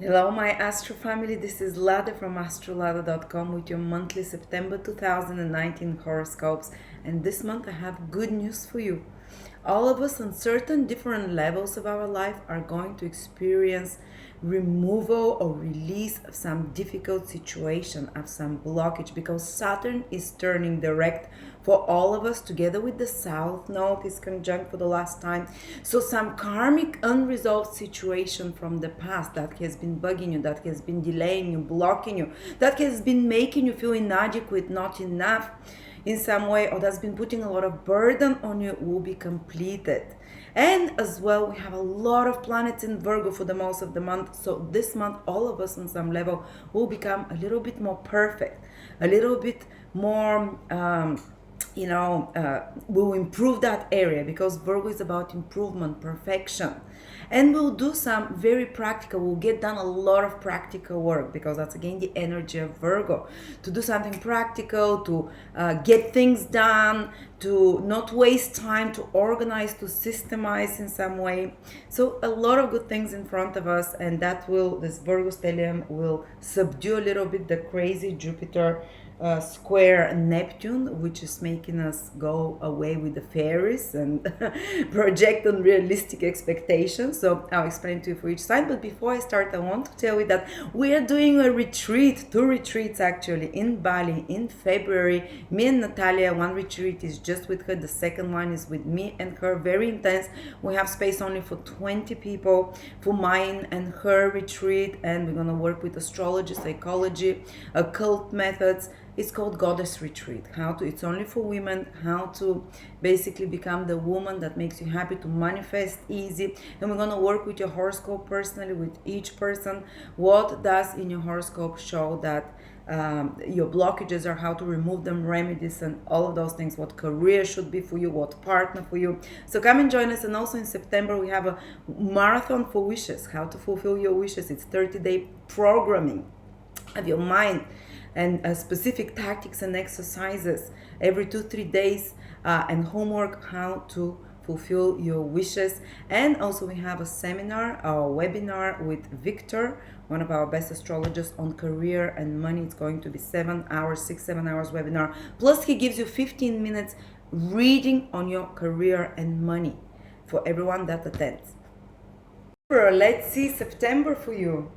Hello, my Astro family. This is Lada from astrolada.com with your monthly September 2019 horoscopes. And this month I have good news for you. All of us on certain different levels of our life are going to experience removal or release of some difficult situation, of some blockage, because Saturn is turning direct for all of us together with the South Node is conjunct for the last time. So some karmic unresolved situation from the past that has been bugging you, that has been delaying you, blocking you, that has been making you feel inadequate, not enough in some way, or that's been putting a lot of burden on you, will be completed. And as well, we have a lot of planets in Virgo for the most of the month. So this month, all of us on some level will become a little bit more perfect, a little bit more we'll improve that area, because Virgo is about improvement, perfection. And we'll do some very practical, we'll get done a lot of practical work, because that's again the energy of Virgo, to do something practical, to get things done, to not waste time, to organize, to systemize in some way. So a lot of good things in front of us, and this Virgo stellium will subdue a little bit the crazy Jupiter square Neptune, which is making us go away with the fairies and project unrealistic expectations. So I'll explain to you for each sign. But before I start, I want to tell you that we are doing a retreat, 2 retreats actually, in Bali in February. Me and Natalia, one retreat is just with her, the second one is with me and her, very intense. We have space only for 20 people for mine and her retreat, and we're going to work with astrology, psychology, occult methods. It's called Goddess Retreat. It's only for women, how to basically become the woman that makes you happy, to manifest easy. And we're going to work with your horoscope personally, with each person. What does in your horoscope show that your blockages are, how to remove them, remedies, and all of those things, what career should be for you, what partner for you. So come and join us. And also in September, we have a marathon for wishes, how to fulfill your wishes. It's 30-day programming of your mind, and specific tactics and exercises every 2-3 days, and homework, how to fulfill your wishes. And also we have a seminar, a webinar with Victor, one of our best astrologers, on career and money. It's going to be 7 hours, 6-7 hours webinar. Plus he gives you 15 minutes reading on your career and money for everyone that attends. Let's see September for you.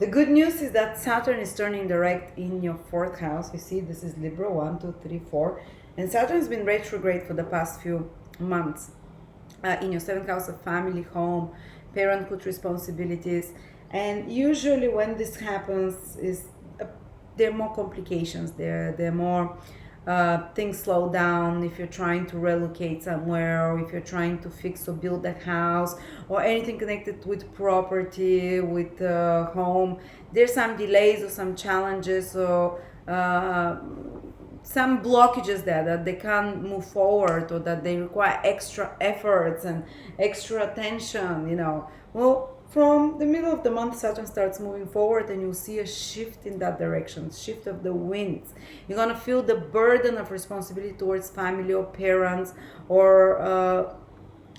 The good news is that Saturn is turning direct in your 4th house. You see, this is Libra, 1, 2, 3, 4. And Saturn's been retrograde for the past few months. In your 7th house of family, home, parenthood responsibilities. And usually when this happens, there are more complications. There are more things slow down if you're trying to relocate somewhere, or if you're trying to fix or build a house, or anything connected with property, with home. There's some delays or some challenges, or some blockages there, that they can't move forward, or that they require extra efforts and extra attention, Well, from the middle of the month, Saturn starts moving forward, and you'll see a shift in that direction, shift of the winds. You're going to feel the burden of responsibility towards family or parents, or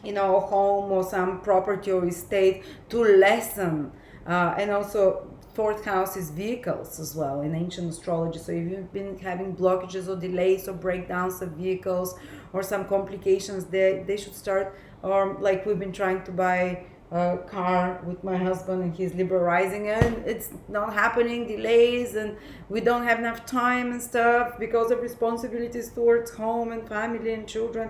home, or some property or estate, to lessen. And also 4th house is vehicles as well in ancient astrology. So if you've been having blockages or delays or breakdowns of vehicles, or some complications, they should start. Or like we've been trying to buy a car with my husband, and he's Libra rising, and it's not happening, delays, and we don't have enough time and stuff because of responsibilities towards home and family and children.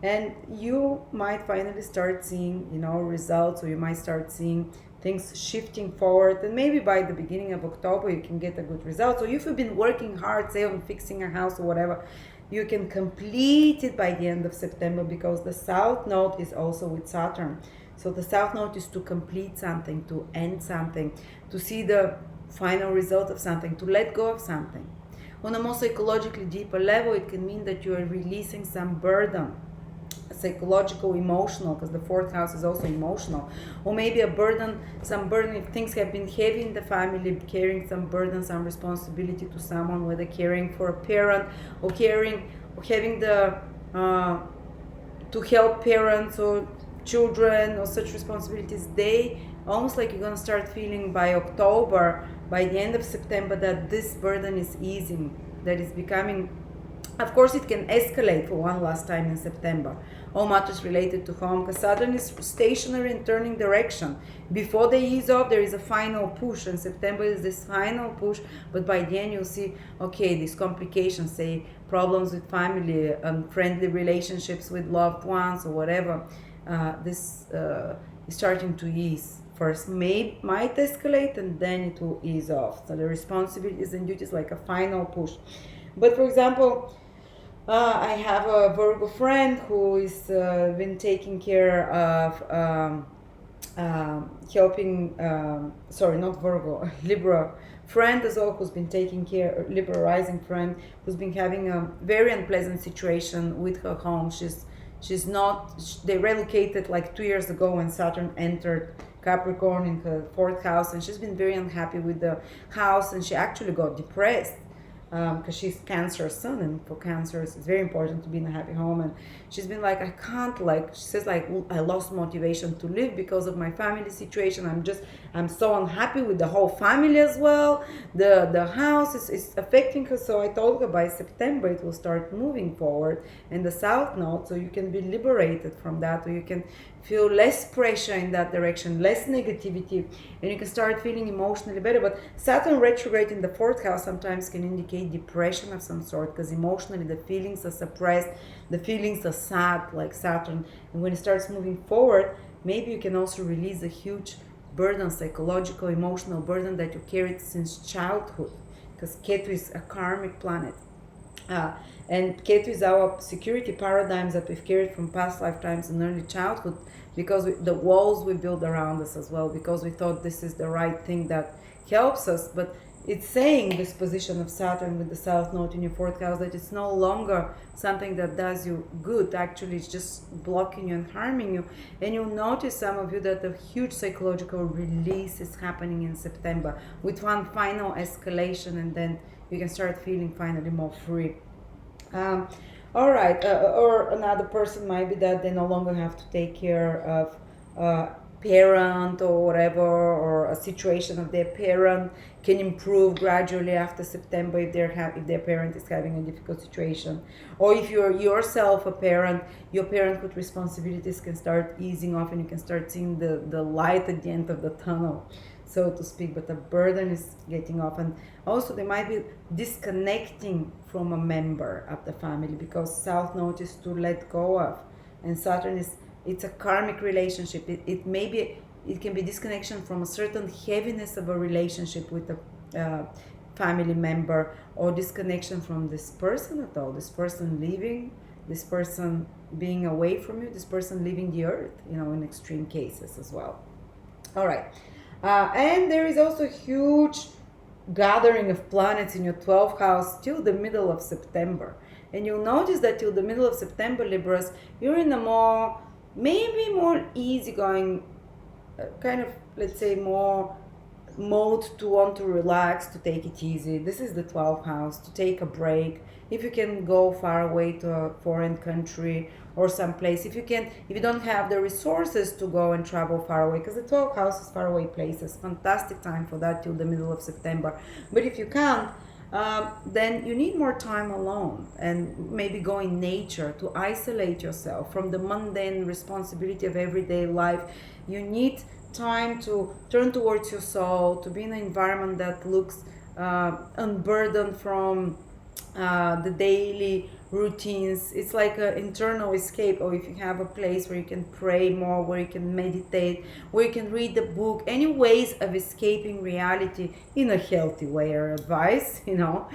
And you might finally start seeing results, or you might start seeing things shifting forward, and maybe by the beginning of October you can get a good result. So if you've been working hard, say on fixing a house or whatever, you can complete it by the end of September, because the South Node is also with Saturn. So the South Node is to complete something, to end something, to see the final result of something, to let go of something. On a more psychologically deeper level, it can mean that you are releasing some burden, psychological, emotional, because the 4th house is also emotional. Or maybe some burden if things have been heavy in the family, carrying some burden, some responsibility to someone, whether caring for a parent, or having the to help parents or children, or such responsibilities. They almost like you're going to start feeling by October, by the end of September, that this burden is easing, that is becoming. Of course, it can escalate for one last time in September. All matters related to home, because Saturn is stationary and turning direction. Before they ease off, there is a final push, and September is this final push. But by the end, you'll see, okay, these complications, say problems with family, unfriendly relationships with loved ones, or whatever, this is starting to ease. First, might escalate, and then it will ease off. So the responsibilities and duties like a final push. But for example, I have a Virgo friend who is been taking care of helping. Sorry, not Virgo, Libra friend as well, who's been taking care. Libra rising friend who's been having a very unpleasant situation with her home. She's not. They relocated like 2 years ago when Saturn entered Capricorn in her fourth house, and she's been very unhappy with the house, and she actually got depressed because she's Cancer sun, and for Cancer it's very important to be in a happy home. And she's been like, I can't, like, she says, like, I lost motivation to live because of my family situation. I'm so unhappy with the whole family as well. The house is affecting her. So I told her by September it will start moving forward in the south node, so you can be liberated from that, or you can feel less pressure in that direction, less negativity, and you can start feeling emotionally better. But Saturn retrograde in the fourth house sometimes can indicate depression of some sort, because emotionally the feelings are suppressed, the feelings are sad, like Saturn. And when it starts moving forward, maybe you can also release a huge burden, psychological, emotional burden that you carried since childhood, because Ketu is a karmic planet. And Ketu is our security paradigms that we've carried from past lifetimes and early childhood, because the walls we build around us as well, because we thought this is the right thing that helps us. But it's saying, this position of Saturn with the south node in your fourth house, that it's no longer something that does you good. Actually, it's just blocking you and harming you. And you'll notice, some of you, that a huge psychological release is happening in September with one final escalation, and then you can start feeling finally more free. All right, or another person might be that they no longer have to take care of a parent or whatever, or a situation of their parent can improve gradually after September if if their parent is having a difficult situation. Or if you're yourself a parent, your parenthood responsibilities can start easing off, and you can start seeing the light at the end of the tunnel, so to speak. But the burden is getting off. And also they might be disconnecting from a member of the family, because south node is to let go of, and Saturn it's a karmic relationship. It can be disconnection from a certain heaviness of a relationship with a family member, or disconnection from this person at all, this person leaving, this person being away from you, this person leaving the earth, in extreme cases as well. All right. And there is also a huge gathering of planets in your 12th house till the middle of September. And you'll notice that till the middle of September, Libras, you're in a maybe more easygoing, kind of, let's say, more mode to want to relax, to take it easy. This is the 12th house, to take a break. If you can go far away to a foreign country or someplace, if you don't have the resources to go and travel far away, because the 12th house is far away places, fantastic time for that till the middle of September. But if you can't, then you need more time alone, and maybe go in nature to isolate yourself from the mundane responsibility of everyday life. You need time to turn towards your soul, to be in an environment that looks unburdened from the daily routines. It's like an internal escape. Or if you have a place where you can pray more, where you can meditate, where you can read the book, any ways of escaping reality in a healthy way, or advice, not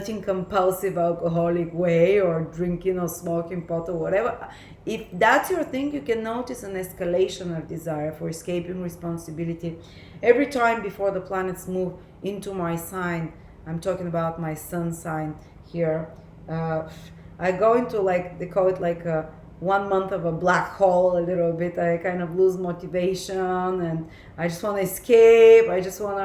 in compulsive alcoholic way, or drinking or smoking pot or whatever. If that's your thing, you can notice an escalation of desire for escaping responsibility every time before the planets move into my sign. I'm talking about my sun sign here. I go into, like, they call it like a 1 month of a black hole a little bit. I kind of lose motivation, and I just want to escape. I just want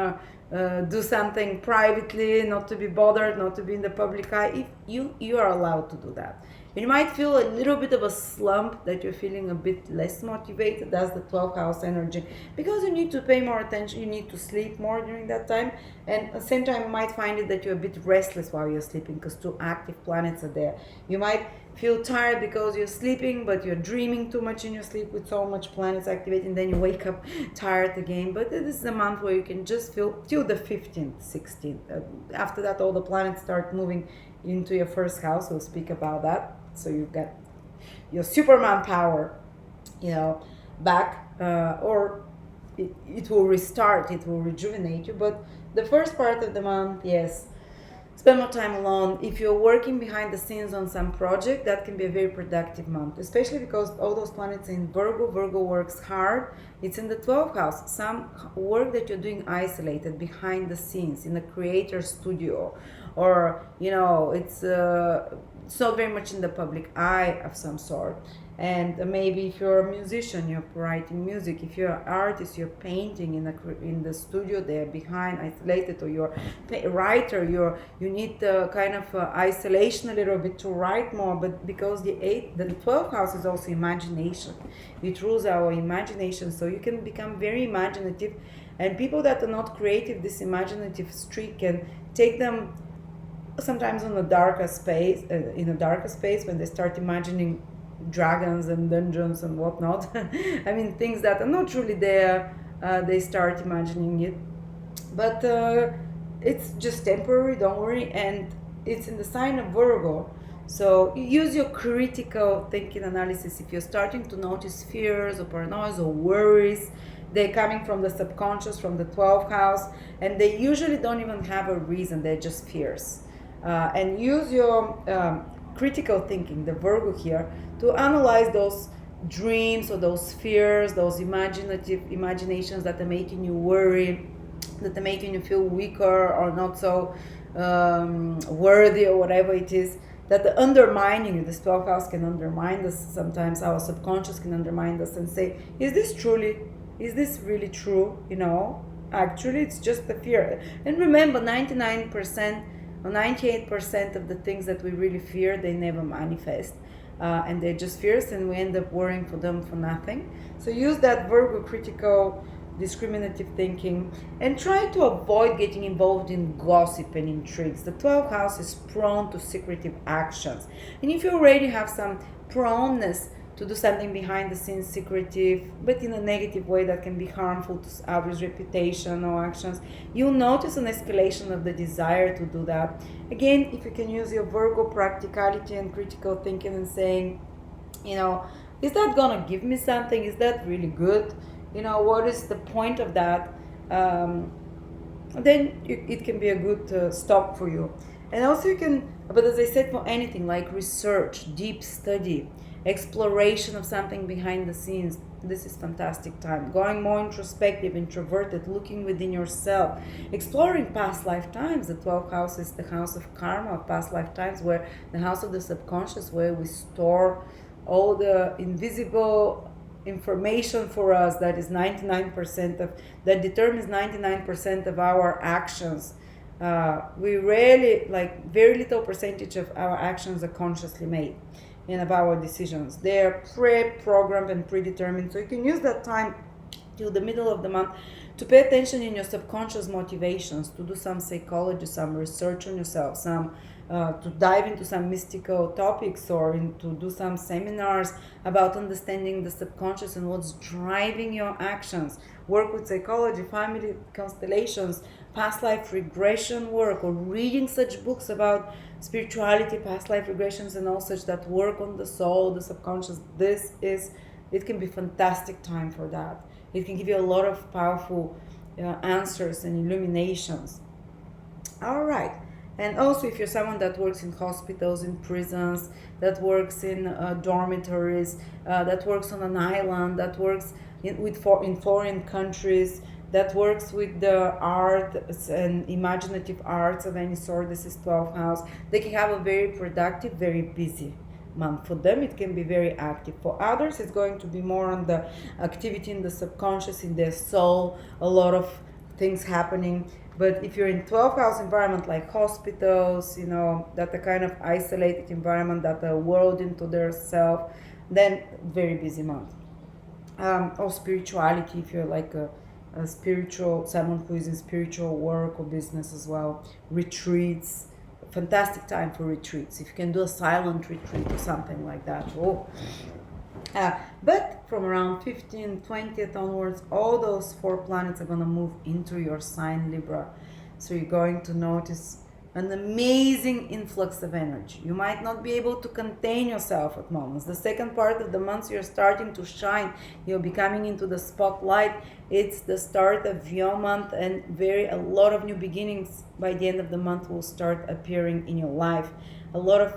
to do something privately, not to be bothered, not to be in the public eye. If you are allowed to do that. You might feel a little bit of a slump, that you're feeling a bit less motivated. That's the 12th house energy, because you need to pay more attention, you need to sleep more during that time. And at the same time, you might find it that you're a bit restless while you're sleeping, because two active planets are there. You might feel tired because you're sleeping, but you're dreaming too much in your sleep with so much planets activating, then you wake up tired again. But this is a month where you can just feel till the 15th, 16th. After that, all the planets start moving into your first house. We'll speak about that. So you get your Superman power, back, or it will restart, it will rejuvenate you. But the first part of the month, yes, spend more time alone. If you're working behind the scenes on some project, that can be a very productive month, especially because all those planets in Virgo. Virgo works hard. It's in the 12th house. Some work that you're doing isolated, behind the scenes, in a creator studio, or it's not very much in the public eye of some sort. And maybe if you're a musician, you're writing music. If you're an artist, you're painting in the studio there behind, isolated. Or you're a writer, you need the kind of isolation a little bit to write more. But because the 12th house is also imagination, it rules our imagination, so you can become very imaginative. And people that are not creative, this imaginative streak can take them sometimes on a darker space, in a darker space, when they start imagining dragons and dungeons and whatnot. I mean, things that are not truly there, they start imagining it. But it's just temporary, don't worry. And it's in the sign of Virgo. So use your critical thinking analysis. If you're starting to notice fears or paranoia or worries, they're coming from the subconscious, from the 12th house, and they usually don't even have a reason, they're just fears. And use your critical thinking, the Virgo here, to analyze those dreams or those fears, those imaginations that are making you worry, that are making you feel weaker or not so worthy, or whatever it is, that are undermining you. This 12th house can undermine us sometimes. Our subconscious can undermine us and say, is this really true? Actually, it's just the fear. And remember, 99% or 98% of the things that we really fear, they never manifest. And they're just fears, and we end up worrying for them for nothing. So use that Virgo critical, discriminative thinking, and try to avoid getting involved in gossip and intrigues. The 12th house is prone to secretive actions. And if you already have some proneness to do something behind the scenes, secretive, but in a negative way that can be harmful to others' reputation or actions, you'll notice an escalation of the desire to do that. Again, if you can use your Virgo practicality and critical thinking and saying, is that gonna give me something? Is that really good? What is the point of that? Then it can be a good stop for you. And also you can, but as I said, for anything like research, deep study, exploration of something behind the scenes, this is fantastic time. Going more introspective, introverted, looking within yourself, exploring past lifetimes. The 12th house is the house of karma, of past lifetimes, where the house of the subconscious, where we store all the invisible information for us, that is 99% of, that determines 99% of our actions. We rarely, very little percentage of our actions are consciously made, and of our decisions. They're pre-programmed and predetermined. So you can use that time till the middle of the month to pay attention in your subconscious motivations, to do some psychology, some research on yourself, to dive into some mystical topics, or to do some seminars about understanding the subconscious and what's driving your actions. Work with psychology, family constellations, past life regression work, or reading such books about spirituality, past life regressions, and all such that work on the soul, the subconscious. It can be fantastic time for that. It can give you a lot of powerful answers and illuminations. All right. And also, if you're someone that works in hospitals, in prisons, that works in dormitories, that works on an island, that works in foreign countries, that works with the arts and imaginative arts of any sort, this is 12th house, they can have a very productive, very busy month. For them, it can be very active. For others, it's going to be more on the activity in the subconscious, in their soul, a lot of things happening. But if you're in 12th house environment like hospitals, that the kind of isolated environment, that the world into their self, then very busy month. Or spirituality, if you're like a spiritual, someone who is in spiritual work or business as well. Retreats, fantastic time for retreats. If you can do a silent retreat or something like that. Oh. But from around 15th, 20th onwards, all those 4 planets are going to move into your sign Libra. So you're going to notice an amazing influx of energy. You might not be able to contain yourself at moments. The second part of the month, you're starting to shine. You're becoming into the spotlight. It's the start of your month, and a lot of new beginnings by the end of the month will start appearing in your life. A lot of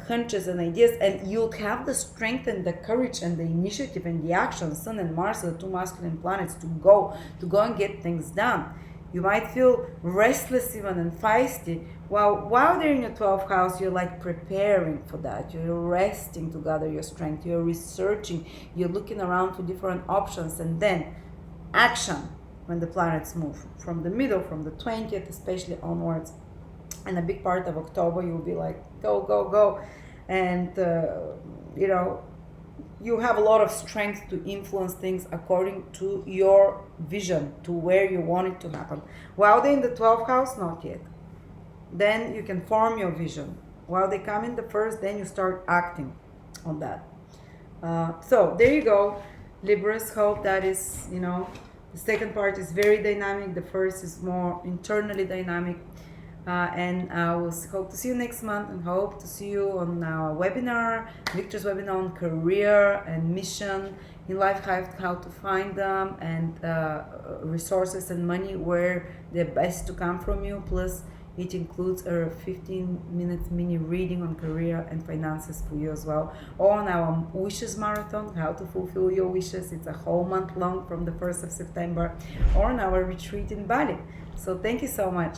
hunches and ideas, and you'll have the strength and the courage and the initiative and the action. Sun and Mars are the 2 masculine planets to go and get things done. You might feel restless even and feisty. While they're in your 12th house, you're like preparing for that. You're resting to gather your strength. You're researching. You're looking around for different options, and then action when the planets move from the middle, from the 20th especially onwards. And a big part of October, you'll be like, go, go, go. And, you have a lot of strength to influence things according to your vision, to where you want it to happen. While they're in the 12th house, not yet. Then you can form your vision. While they come in the first, then you start acting on that. So there you go, Libras. Hope that is, the second part is very dynamic. The first is more internally dynamic. And I will hope to see you next month, and hope to see you on our webinar, Victor's webinar on career and mission in life, how to find them, and resources and money, where they're best to come from you. Plus, it includes a 15-minute mini reading on career and finances for you as well. Or on our Wishes Marathon, how to fulfill your wishes. It's a whole month long from the 1st of September. Or on our retreat in Bali. So thank you so much.